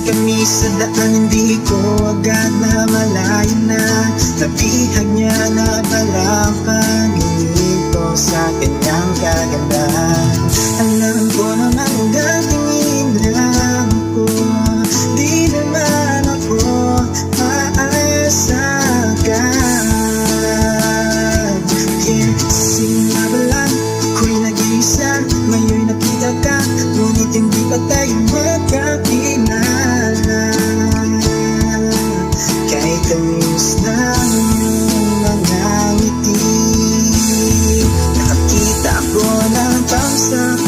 kami sa daan, hindi ko agad na malayo na nabihag niya na palang pag-ibig ko sa kanyang kagandahan. Alam ko naman hanggang tingin lang ko, di naman ako aasagan. Yeah, sinabalan ako'y nag-iisa, ngayon'y nakita ka, ngunit hindi pa tayo magkakilala. Kahit tamis ng mga ngiti, nakakita ako ng tamsak,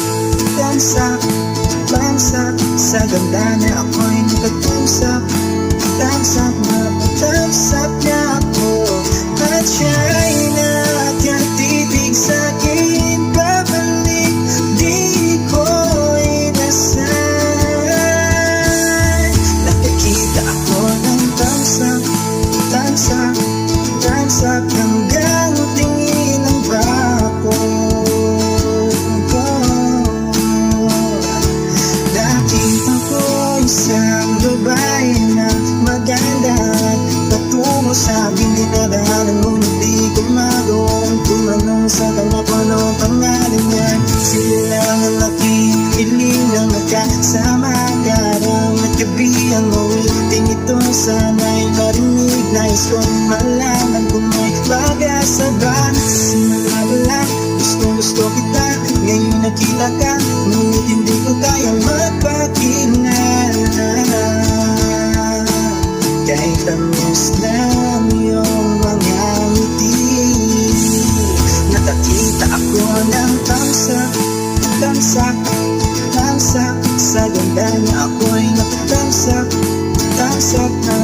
tamsak, tamsak sa ganda na ako'y nakatusap. Tamsak na patamsak niya ako, at siya'y nakatibig sa'kin pabalik. Di ko inasal, nakakita ako ng tamsak, tamsak, tamsak hanggang tingin ang bako. Nakita ko isang babae na maganda at patungo sa aking dinadaanan, ngunit di ko magawang tumanong sa kanya kung ano ang pangalan niya. Sila ang aking hiling na magkasama karang naggabi ang uwiting ito. Sana'y marinig, nais kong malaman kung may pag-asa ba. Simula pa lang, gusto kita, ngayon nakita ka, ngunit hindi ko kayang magpakilala. Kahit tamis lang iyong mga ngiti, nakakita ako ng tamsak, tamsak, tamsak sa ganda niya ako'y nakatamsak, tamsak na